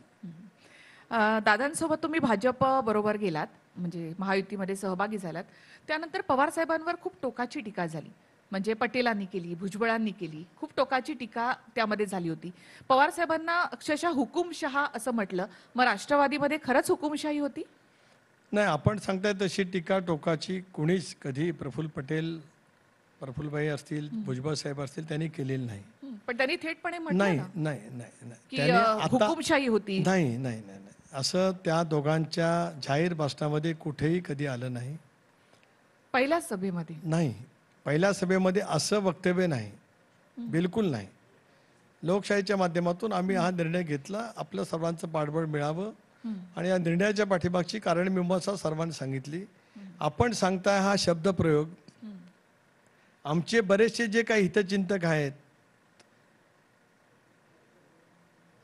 दादांसोबत तुम्ही भाजप बरोबर गेलात, म्हणजे महायुतीमध्ये सहभागी झालात. त्यानंतर पवार साहेबांवर खूप टोकाची टीका झाली. म्हणजे पटेलांनी केली, भुजबळांनी केली, खूप टोकाची टीका त्यामध्ये झाली होती. पवार साहेबांना अक्षरशः हुकुमशहा असं म्हटलं. मग राष्ट्रवादीमध्ये खरंच हुकुमशाही होती? नाही, आपण सांगताय तशी टीका टोकाची कोणीच कधी प्रफुल्ल पटेल, प्रफुल्लभाई असतील, भुजबळ साहेब असतील, त्यांनी केलेली नाही. पण त्यांनी थेटपणे म्हटलं नाही ना नाही नाही नाही की त्यांनी आता हुकुमशाही होती. नाही नाही नाही नाही असं त्या दोघांच्या जाहीर भाषणामध्ये कुठेही कधी आलं नाही. पहिल्याच सभेमध्ये नाही, पहिल्या सभेमध्ये असं वक्तव्य नाही, बिलकुल नाही. लोकशाहीच्या माध्यमातून आम्ही हा निर्णय घेतला, आपलं सर्वांचं पाठबळ मिळावं आणि या निर्णयाच्या पाठीमागची कारणमीमांसा सर्वांनी सांगितली. आपण सांगताय हा शब्दप्रयोग, आमचे बरेचसे जे काही हितचिंतक आहेत,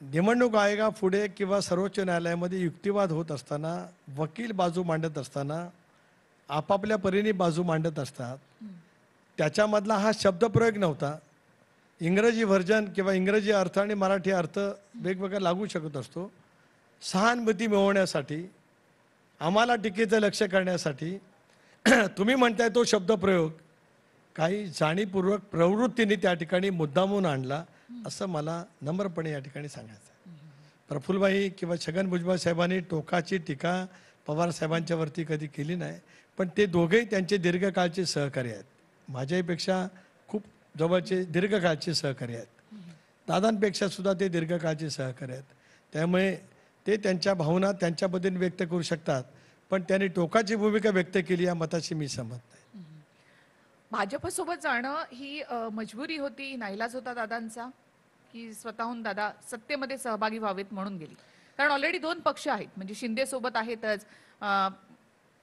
निवडणूक आयोगापुढे किंवा सर्वोच्च न्यायालयामध्ये युक्तिवाद होत असताना, वकील बाजू मांडत असताना, आपापल्या परीने बाजू मांडत असतात. त्याच्यामधला हा शब्दप्रयोग नव्हता. इंग्रजी व्हर्जन किंवा इंग्रजी अर्थ आणि मराठी अर्थ वेगवेगळा लागू शकत असतो. सहानुभूती मिळवण्यासाठी, आम्हाला टीकेचं लक्ष करण्यासाठी तुम्ही म्हणताय तो शब्दप्रयोग काही जाणीवपूर्वक प्रवृत्तीने त्या ठिकाणी मुद्दामून आणला, असं मला नम्रपणे या ठिकाणी सांगायचं आहे. प्रफुल्लभाई किंवा छगन भुजबळ साहेबांनी टोकाची टीका पवार साहेबांच्या वरती कधी केली नाही. पण ते दोघेही त्यांचे दीर्घकाळचे सहकारी आहेत. माझ्यापेक्षा खूप जवळचे दीर्घकाळचे सहकारी आहेत. दादांपेक्षा सुद्धा ते दीर्घकाळचे सहकारी आहेत. त्यामुळे ते त्यांच्या भावना त्यांच्या पद्धतीने व्यक्त करू शकतात. पण त्यांनी टोकाची भूमिका व्यक्त केली या मताशी मी सहमत नाही. भाजपसोबत जाणं ही मजबुरी होती, नाईलाज होता दादांचा, की स्वतःहून दादा सत्तेमध्ये सहभागी व्हावेत म्हणून गेली? कारण ऑलरेडी दोन पक्ष आहेत, म्हणजे शिंदे सोबत आहेतच,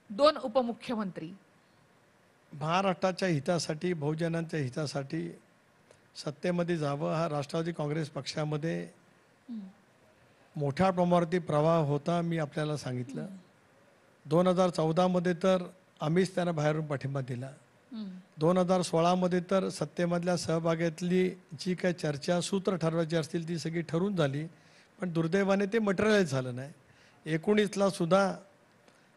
दोन उपमुख्यमंत्री. महाराष्ट्राच्या हितासाठी, बहुजनांच्या हितासाठी सत्तेमध्ये जावं हा राष्ट्रवादी काँग्रेस पक्षामध्ये मोठ्या प्रमाणावरती प्रवाह होता. मी आपल्याला सांगितलं 2014 तर आम्हीच त्यांना बाहेरून पाठिंबा दिला. 2016 तर सत्तेमधल्या सहभागातली जी काही चर्चा सूत्र ठरवायची असतील ती सगळी ठरून झाली. पण दुर्दैवाने ते मटेरियलाइज झालं नाही. 19ला सुद्धा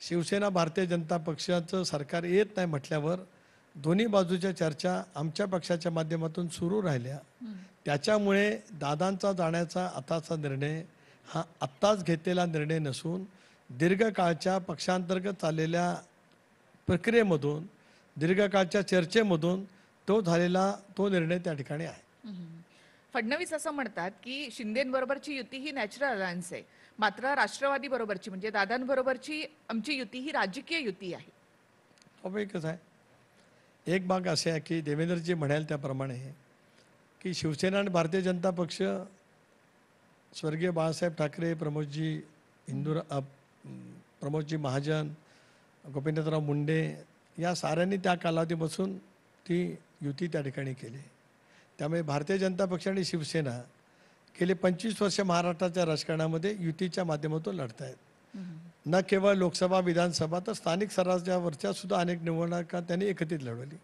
शिवसेना भारतीय जनता पक्षाचं सरकार येत नाही म्हटल्यावर दोन्ही बाजूच्या चर्चा आमच्या पक्षाच्या माध्यमातून सुरू राहिल्या. त्याच्यामुळे दादांचा जाण्याचा आताचा निर्णय हा आत्ताच घेतलेला निर्णय नसून दीर्घकाळच्या पक्षांतर्गत चाललेल्या प्रक्रियेमधून, दीर्घकाळच्या चर्चेमधून तो निर्णय त्या ठिकाणी आहे. फडणवीस असं म्हणतात की शिंदेबरोबरची युती ही नॅचरल अलायन्स आहे, मात्र राष्ट्रवादी बरोबरची म्हणजे दादांबरोबरची आमची युती ही राजकीय युती आहे. स्वाभाविकच आहे. एक बाब असे आहे की देवेंद्रजी म्हणाल त्याप्रमाणे की शिवसेना आणि भारतीय जनता पक्ष स्वर्गीय बाळासाहेब ठाकरे, प्रमोदजी महाजन, गोपीनाथराव मुंडे या साऱ्यांनी त्या कालावधीपासून ती युती त्या ठिकाणी केली. त्यामुळे भारतीय जनता पक्ष आणि शिवसेना गेले 25 वर्ष महाराष्ट्राच्या राजकारणामध्ये युतीच्या माध्यमातून लढत आहेत. न केवळ लोकसभा, विधानसभा तर स्थानिक स्वराज्यावरच्या सुद्धा अनेक निवडणुका त्यांनी एकत्रित लढवली.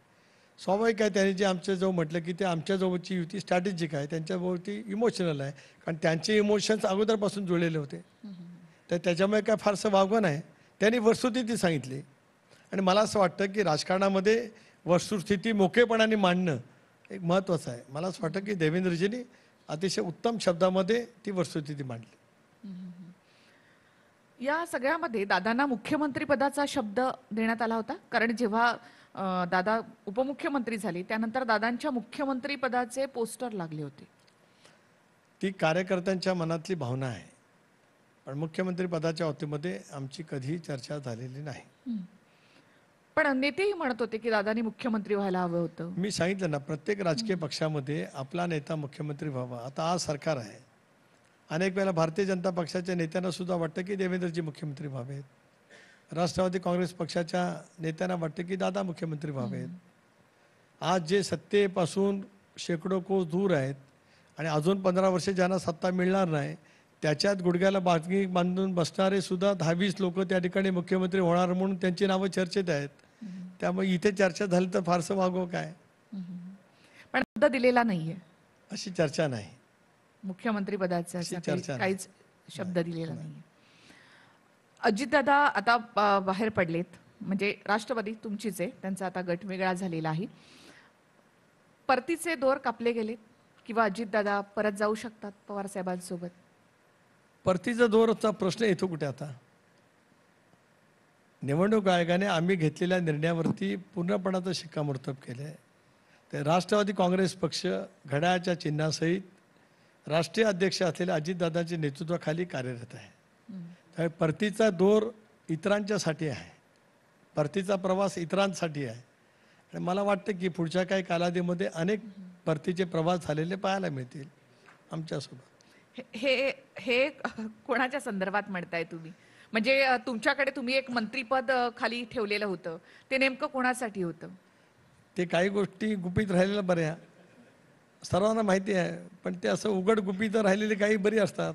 स्वाभाविक आहे त्यांनी जे आमच्याजवळ म्हटलं की ते आमच्याजवळची युती स्ट्रॅटेजिक आहे, त्यांच्याजवळती इमोशनल आहे. कारण त्यांचे इमोशन्स अगोदरपासून जुळलेले होते. तर त्याच्यामुळे काय फारसं वावगं नाही. त्यांनी वस्तुस्थिती सांगितली. आणि मला असं वाटतं की राजकारणामध्ये वस्तुस्थिती मोकळेपणाने मांडणं एक महत्त्वाचं आहे. मला असं वाटतं की देवेंद्रजींनी अतिशय उत्तम शब्दामध्ये ती वस्तुस्थिती मांडली. या सगळ्यामध्ये दादांना मुख्यमंत्री पदाचा शब्द देण्यात आला होता, कारण जेव्हा दादा उपमुख्यमंत्री झाले त्यानंतर दादांच्या मुख्यमंत्री पदाचे पोस्टर लागले होते. ती कार्यकर्त्यांच्या मनातली भावना आहे. पण मुख्यमंत्री पदाच्या बाबतीमध्ये आमची कधीही चर्चा झालेली नाही. पण नेतेही म्हणत होते की दादांनी मुख्यमंत्री व्हायला हवं होतं. मी सांगितलं ना, प्रत्येक राजकीय पक्षामध्ये आपला नेता मुख्यमंत्री व्हावा. आता आज सरकार आहे. अनेक वेळेला भारतीय जनता पक्षाच्या नेत्यांना सुद्धा वाटतं की देवेंद्रजी मुख्यमंत्री व्हावेत. राष्ट्रवादी काँग्रेस पक्षाच्या नेत्यांना वाटतं की दादा मुख्यमंत्री व्हावेत. आज जे सत्तेपासून शेकडो कोस दूर आहेत आणि अजून 15 वर्ष ज्यांना सत्ता मिळणार नाही त्याच्यात गुडघ्याला बातमी बांधून बसणारे सुद्धा 10-20 लोक त्या ठिकाणी मुख्यमंत्री होणार म्हणून त्यांची नावं चर्चेत आहेत. त्यामुळे इथे चर्चा झाली तर फारसं वागो काय. पण शब्द दिलेला नाहीये, अशी चर्चा नाही. मुख्यमंत्री पदाचा अशी असा चर्चा काहीच शब्द दिलेला नाहीये. अजितदादा आता बाहेर पडलेत, म्हणजे राष्ट्रवादी तुमचीच आहे, त्यांचा आता गट वेगळा झालेला आहे. परतीचे दोर कापले गेलेत किंवा अजितदादा परत जाऊ शकतात पवार साहेबांसोबत? परतीचा दोरचा प्रश्न येतो कुठे आता. निवडणूक आयोगाने आम्ही घेतलेल्या निर्णयावरती पूर्णपणाचं शिक्कामोर्तब केलं आहे. ते राष्ट्रवादी काँग्रेस पक्ष घड्याळाच्या चिन्हासहित राष्ट्रीय अध्यक्ष असलेल्या अजितदादांच्या नेतृत्वाखाली कार्यरत आहे. त्यामुळे परतीचा दोर इतरांच्यासाठी आहे, परतीचा प्रवास इतरांसाठी आहे. आणि मला वाटतं की पुढच्या काही कालावधीमध्ये अनेक परतीचे प्रवास झालेले पाहायला मिळतील आमच्यासोबत. हे हे कोणाच्या संदर्भात म्हणताय तुम्ही? म्हणजे तुमच्याकडे तुम्ही एक मंत्रीपद खाली ठेवलेलं होतं, ते नेमकं कोणासाठी होतं? ते काही गोष्टी गुपित राहिलेल्या बऱ्या सर्वांना माहिती आहे. पण ते असं उघड गुपित राहिलेले काही बरी असतात.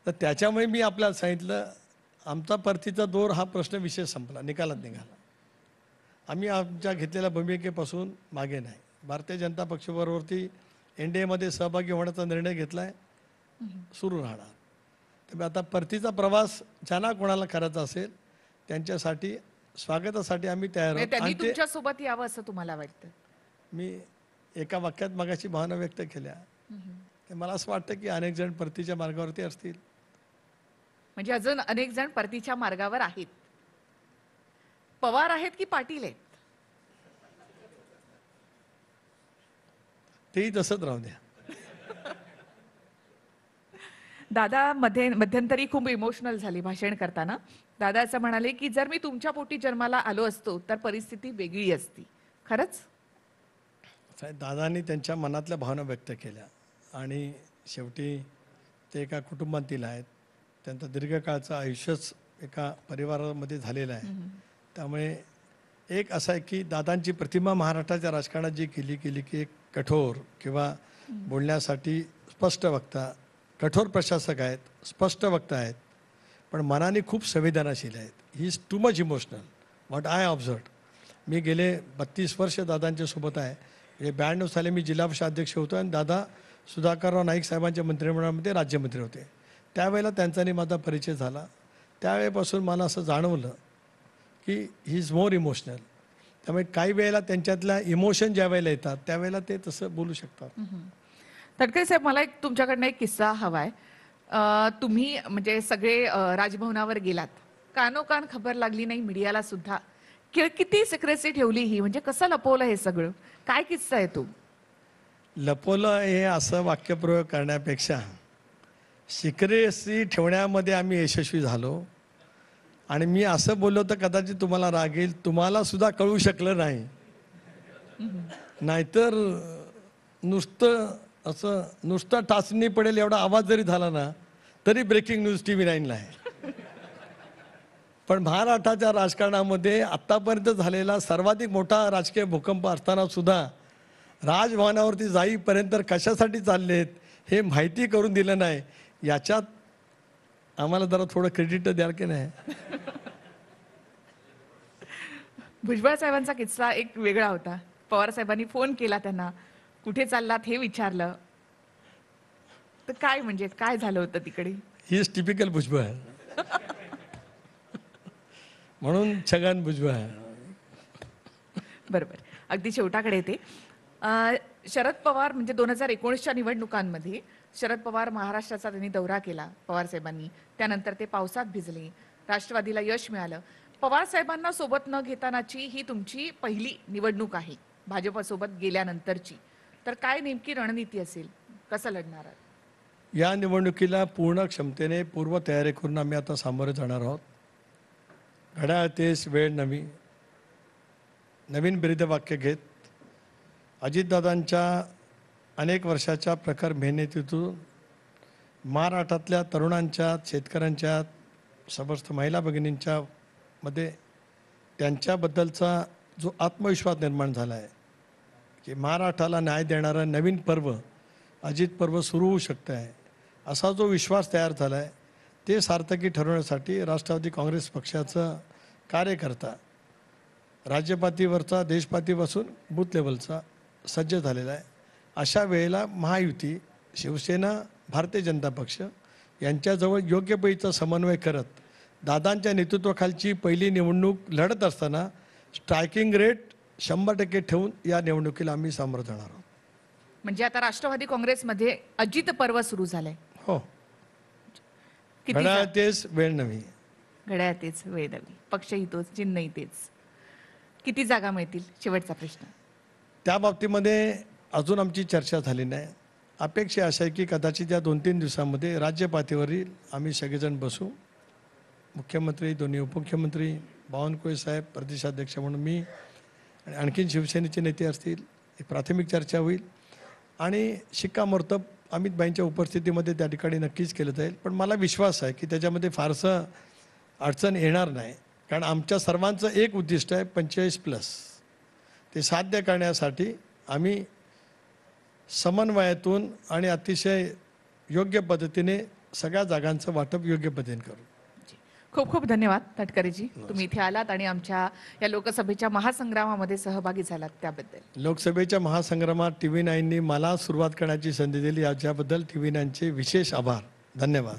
तर त्याच्यामुळे मी आपल्याला सांगितलं आमचा परतीचा दोर हा प्रश्न विशेष संपला, निकालात निघाला. आम्ही आमच्या घेतलेल्या भूमिकेपासून मागे नाही. भारतीय जनता पक्षाबरोबरती NDAमध्ये सहभागी होण्याचा निर्णय घेतला आहे, सुरू राहणार. त्यामुळे आता परतीचा प्रवास ज्यांना कोणाला करायचा असेल त्यांच्यासाठी स्वागतासाठी आम्ही तयार आहोत. त्यांनी तुमच्या सोबत यावं असं तुम्हाला वाटतं? मी एका वाक्यात मगाशी भावना व्यक्त केल्या. मला असं वाटतं की अनेक जण परतीच्या मार्गावरती असतील. म्हणजे अजून अनेक जण परतीच्या मार्गावर आहेत. पवार आहेत की पाटील आहेत? तेही तसंच राहू द्या. दादा मध्यंतरी खूप इमोशनल झाली भाषण करताना. दादा असं म्हणाले की जर मी तुमच्या पोटी जन्माला आलो असतो तर परिस्थिती वेगळी असती. खरंच? साहेब, दादांनी त्यांच्या मनातल्या भावना व्यक्त केल्या आणि शेवटी ते एका कुटुंबातील आहेत. त्यांचं दीर्घकाळचं आयुष्यच एका परिवारामध्ये झालेलं आहे. त्यामुळे एक असं आहे की दादांची प्रतिमा महाराष्ट्राच्या राजकारणात जी केली की एक कठोर किंवा बोलण्यासाठी स्पष्ट वक्ता, कठोर प्रशासक आहेत, स्पष्ट वक्ता आहेत, पण मनाने खूप संवेदनाशील आहेत. He is too much emotional what I observe. मी गेले 32 वर्ष दादांच्या सोबत आहे. म्हणजे 92 साली मी जिल्हा परिषद अध्यक्ष होतो आणि दादा सुधाकरराव नाईक साहेबांच्या मंत्रिमंडळामध्ये राज्यमंत्री होते. त्यावेळेला त्यांचानी माझा परिचय झाला. त्यावेळेपासून मला असं जाणवलं की ही इज मोर इमोशनल. त्यामुळे काही वेळेला त्यांच्यातल्या इमोशन ज्या वेळेला येतात त्यावेळेला ते तसं बोलू शकतात. तटकरे साहेब, मला एक तुमच्याकडनं एक किस्सा हवाय. तुम्ही म्हणजे सगळे राजभवनावर गेलात, कानोकान खबर लागली नाही मीडियाला सुद्धा. किती सिक्रेसी ठेवली ही, म्हणजे कसं लपवलं हे सगळं? काय किस्सा आहे तो? लपवलं हे असं वाक्यप्रयोग करण्यापेक्षा सिक्रेसी ठेवण्यामध्ये आम्ही यशस्वी झालो. आणि मी असं बोललो तर कदाचित तुम्हाला राग येईल, तुम्हाला सुद्धा कळू शकलं नाही. नाहीतर नुसतं टाचणी पडेल एवढा आवाज जरी झाला ना तरी ब्रेकिंग न्यूज TV9ला आहे. पण महाराष्ट्राच्या राजकारणामध्ये आत्तापर्यंत झालेला सर्वाधिक मोठा राजकीय भूकंप असताना सुद्धा राजभवनावरती जाईपर्यंत कशासाठी चाललेत हे माहिती करून दिलं नाही. याच्यात आम्हाला जरा थोडं क्रेडिट द्याल की नाही? भुजबळ साहेबांचा किस्सा एक वेगळा होता. पवार साहेबांनी फोन केला त्यांना, कुठे चाललात हे विचारलं, तर काय म्हणजे काय झालं होतं तिकडे? He is typical Bhujbal. म्हणून छगन भुजबळ. बरोबर. अगदी शेवटाकडे येते. शरद पवार म्हणजे 2019च्या निवडणुकांमध्ये शरद पवार महाराष्ट्राचा त्यांनी दौरा केला पवार साहेबांनी. त्यानंतर ते पावसात भिजले, राष्ट्रवादीला यश मिळालं. पवार साहेबांना सोबत न घेतानाची ही तुमची पहिली निवडणूक आहे भाजपसोबत गेल्यानंतरची. तर काय नेमकी रणनीती असेल, कसं लढणार आहात? या निवडणुकीला पूर्ण क्षमतेने पूर्व तयारी करून आम्ही आता सामोरे जाणार आहोत. घड्याळ तेच वेळ नवी, नवीन ब्रीदवाक्य घेत अजितदादांच्या अनेक वर्षाच्या प्रखर मेहनतीतून महाराष्ट्रातल्या तरुणांच्या, शेतकऱ्यांच्या, समस्त महिला भगिनींच्या मध्ये त्यांच्याबद्दलचा जो आत्मविश्वास निर्माण झाला आहे की महाराष्ट्राला न्याय देणारं नवीन पर्व, अजित पर्व सुरू होऊ शकतं आहे, असा जो विश्वास तयार झाला आहे ते सार्थकी ठरवण्यासाठी राष्ट्रवादी काँग्रेस पक्षाचं कार्यकर्ता राज्यपातळीवरचा, देशपातळीपासून बूथ लेवलचा सज्ज झालेला आहे. अशा वेळेला महायुती, शिवसेना, भारतीय जनता पक्ष यांच्याजवळ योग्य पैकीचा समन्वय करत दादांच्या नेतृत्वाखालची पहिली निवडणूक लढत असताना स्ट्रायकिंग रेट 100% ठेवून या निवडणुकीला आम्ही सामोरं जाणार आहोत. म्हणजे आता राष्ट्रवादी काँग्रेसमध्ये अजित पर्व सुरू झालंय. हो. किती घड्याळ तेच वेळ नवी. घड्याळ तेच वेळ नवी, पक्षही तोच, चिन्हही तेच. किती जागा मिळतील? शेवटचा प्रश्न. त्या बाबतीमध्ये अजून आमची चर्चा झाली नाही. अपेक्षा अशा आहे की कदाचित या 2-3 दिवसांमध्ये राज्य पातळीवरील आम्ही सगळेजण बसू. मुख्यमंत्री, दोन्ही उपमुख्यमंत्री, बावनकुळे साहेब, प्रदेशाध्यक्ष म्हणून मी आणि आणखीन शिवसेनेचे नेते असतील, एक प्राथमिक चर्चा होईल आणि शिक्कामोर्तब अमितभाईंच्या उपस्थितीमध्ये त्या ठिकाणी नक्कीच केलं जाईल. पण मला विश्वास आहे की त्याच्यामध्ये फारसं अडचण येणार नाही, कारण आमच्या सर्वांचं एक उद्दिष्ट आहे 45+. ते साध्य करण्यासाठी आम्ही समन्वयातून आणि अतिशय योग्य पद्धतीने सगळ्या जागांचं वाटप योग्य पद्धतीने करू. खूप खूप धन्यवाद तटकरेजी, तुम्ही इथे आलात आणि आमच्या या लोकसभेच्या महासंग्रामामध्ये सहभागी झालात त्याबद्दल. लोकसभेच्या महासंग्रामात TV9नी मला सुरुवात करण्याची संधी दिली, याच्याबद्दल TV9चे विशेष आभार. धन्यवाद.